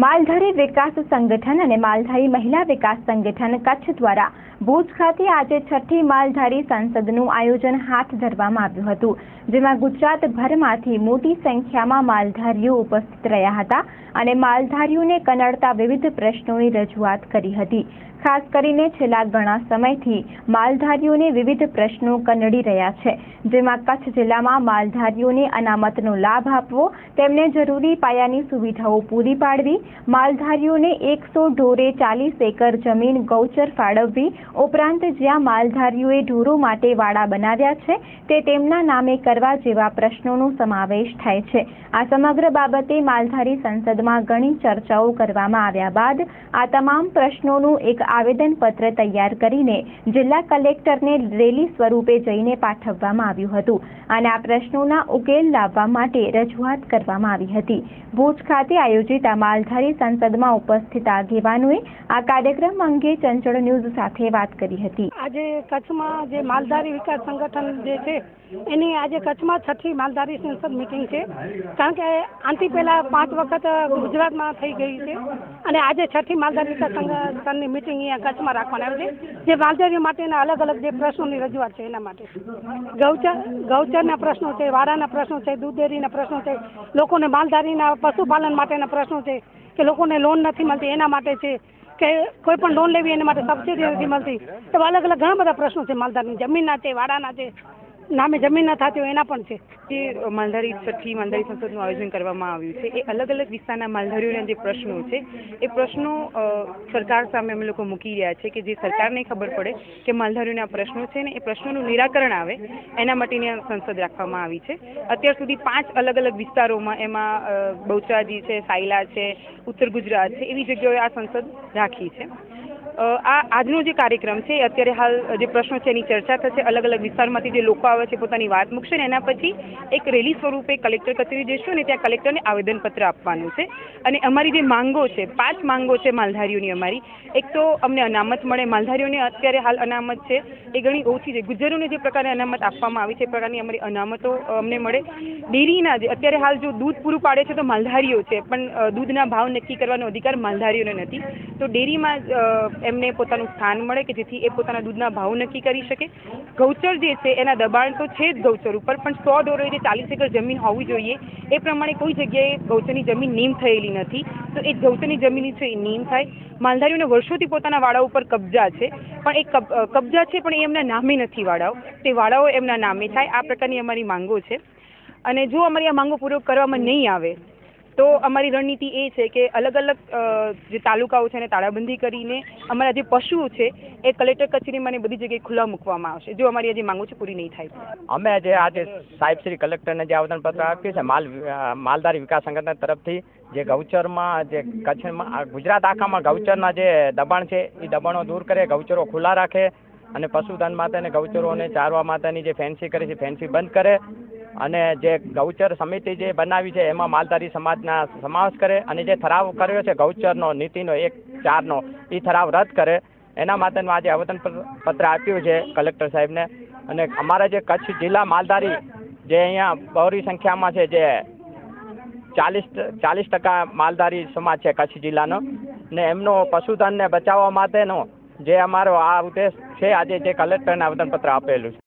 માલધારી વિકાસ સંગઠન અને માલધારી મહિલા વિકાસ સંગઠન કચ્છ દ્વારા ભુજ ખાતે આજે છઠ્ઠી માલધારી સંસદનું આયોજન હાથ ધરવામાં આવ્યું હતું, જેમાં ગુજરાતભરમાંથી મોટી સંખ્યામાં માલધારીઓ ઉપસ્થિત રહ્યા હતા અને માલધારીઓને કનડતા વિવિધ પ્રશ્નોની રજૂઆત કરી હતી। ખાસ કરીને છેલ્લા ઘણા સમયથી માલધારીઓને વિવિધ પ્રશ્નો કનડી રહ્યા છે, જેમાં કચ્છ જિલ્લામાં માલધારીઓને અનામતનો લાભ આપવો, તેમને જરૂરી પાયાની સુવિધાઓ પૂરી પાડવી, માલધારીઓને 100 ઢોરે 40 એકર જમીન ગૌચર ફાળવવી, ઉપરાંત જ્યાં માલધારીઓએ ઢોરો માટે વાડા બનાવ્યા છે તે તેમના નામે કરવા જેવા પ્રશ્નોનો સમાવેશ થાય છે। આ સમગ્ર બાબતે માલધારી સંસદમાં ઘણી ચર્ચાઓ કરવામાં આવ્યા બાદ આ તમામ પ્રશ્નોનું એક આવેદનપત્ર તૈયાર કરીને જિલ્લા કલેક્ટરને રેલી સ્વરૂપે જઈને પાઠવવામાં આવ્યું હતું અને આ પ્રશ્નોના ઉકેલ લાવવા માટે રજૂઆત કરવામાં આવી હતી। ભુજ ખાતે આયોજિત આ માલધારી સંસદમાં ઉપસ્થિત આગેવાનોએ આ કાર્યક્રમ અંગે ચંચળ ન્યૂઝ સાથે વાત કરી હતી। આજે કચ્છમાં જે માલધારી વિકાસ સંગઠન જે છે એની આજે કચ્છમાં છઠ્ઠી માલધારી સંસદ મીટિંગ છે, કારણ કે આનાથી પહેલા 5 વખત ગુજરાતમાં થઈ ગઈ છે અને આજે છઠ્ઠી માલધારી વિકાસ સંગઠનની મીટિંગ અહીંયા કચ્છમાં રાખવામાં આવી છે, જે માલધારીઓ માટેના અલગ અલગ જે પ્રશ્નોની રજૂઆત છે એના માટે ગૌચરના પ્રશ્નો છે, વાડાના પ્રશ્નો છે, દૂધ ડેરીના પ્રશ્નો છે, લોકોને માલધારીના પશુપાલન માટેના પ્રશ્નો છે કે લોકોને લોન નથી મળતી એના માટે છે કે કોઈ પણ લોન લેવી એના માટે સબસિડી નથી મળતી, એવા અલગ અલગ ઘણા બધા પ્રશ્નો છે। માલધારીની જમીનના છે, વાડાના છે, નામે જમીન ન થતી હોય એના પણ છે। જે માલધારી છઠ્ઠી માલધારી સંસદનું આયોજન કરવામાં આવ્યું છે એ અલગ અલગ વિસ્તારના માલધારીઓના જે પ્રશ્નો છે એ પ્રશ્નો સરકાર સામે અમે લોકો મૂકી રહ્યા છે કે જે સરકારને ખબર પડે કે માલધારીઓના પ્રશ્નો છે ને એ પ્રશ્નોનું નિરાકરણ આવે એના માટેની આ સંસદ રાખવામાં આવી છે। અત્યાર સુધી 5 અલગ અલગ વિસ્તારોમાં એમાં બહુચરાજી છે, સાયલા છે, ઉત્તર ગુજરાત છે, એવી જગ્યાએ આ સંસદ રાખી છે। આજનો જે કાર્યક્રમ છે અત્યારે હાલ જે પ્રશ્નો છે એની ચર્ચા થશે, અલગ અલગ વિસ્તારમાંથી જે લોકો આવે છે પોતાની વાત મૂકશે ને એના પછી એક રેલી સ્વરૂપે કલેક્ટર કચેરી જઈશું અને ત્યાં કલેક્ટરને આવેદનપત્ર આપવાનું છે અને અમારી જે માંગો છે 5 માંગો છે માલધારીઓની અમારી। એક તો અમને અનામત મળે, માલધારીઓને અત્યારે હાલ અનામત છે એ ઘણી ઓછી છે, ગુજ્જરોને જે પ્રકારે અનામત આપવામાં આવી છે એ પ્રકારની અમારી અનામતો અમને મળે। ડેરીના જે અત્યારે હાલ જો દૂધ પૂરું પાડે છે તો માલધારીઓ છે, પણ દૂધના ભાવ નક્કી કરવાનો અધિકાર માલધારીઓને નથી, તો ડેરીમાં એમને પોતાનું સ્થાન મળે કે જેથી એ પોતાના દૂધના ભાવ નક્કી કરી શકે। ગૌચર જે છે એના દબાણ તો છે જ ગૌચર ઉપર, પણ 100 ઢોરે જે 40 એકર જમીન હોવી જોઈએ એ પ્રમાણે કોઈ જગ્યાએ ગૌચરની જમીન નીમ થયેલી નથી, તો એ ગૌચરની જમીન છે એ નીમ થાય। માલધારીઓને વર્ષોથી પોતાના વાડા ઉપર કબજા છે, પણ એ કબજા છે પણ એ એમના નામે નથી વાડાઓ, તે વાડાઓ એમના નામે થાય, આ પ્રકારની અમારી માંગો છે। અને જો અમારી આ માંગો પૂરો કરવામાં નહીં આવે તો અમારી રણનીતિ એ છે કે અલગ અલગ જે તાલુકાઓ છે એને તાળાબંધી કરીને અમારા જે પશુઓ છે એ કલેક્ટર કચેરીમાં બધી જગ્યાએ ખુલ્લા મૂકવામાં આવશે જો અમારી આ જે માંગો છે પૂરી નહીં થાય। અમે જે આજે સાહેબ શ્રી કલેક્ટરને જે આવેદનપત્ર આપ્યું છે માલધારી વિકાસ સંગઠન તરફથી, જે ગૌચરમાં જે કચ્છમાં ગુજરાત આખામાં ગૌચરના જે દબાણ છે એ દબાણો દૂર કરે, ગૌચરો ખુલ્લા રાખે અને પશુધન માટેને ગૌચરોને ચારવા માટેની જે ફેન્સી કરે છે ફેન્સી બંધ કરે અને જે ગૌચર સમિતિ જે બનાવી છે એમાં માલધારી સમાજના સમાવેશ કરે અને જે ઠરાવ કર્યો છે ગૌચરનો નીતિનો 1/4નો એ ઠરાવ રદ કરે, એના માટેનું આજે આવેદનપત્ર આપ્યું છે કલેક્ટર સાહેબને। અને અમારા જે કચ્છ જિલ્લા માલધારી જે અહીંયા બહોળી સંખ્યામાં છે, જે 40% માલધારી સમાજ છે કચ્છ જિલ્લાનો, ને એમનો પશુધનને બચાવવા માટેનો જે અમારો આ ઉદ્દેશ છે આજે જે કલેક્ટરને આવેદનપત્ર આપેલું છે।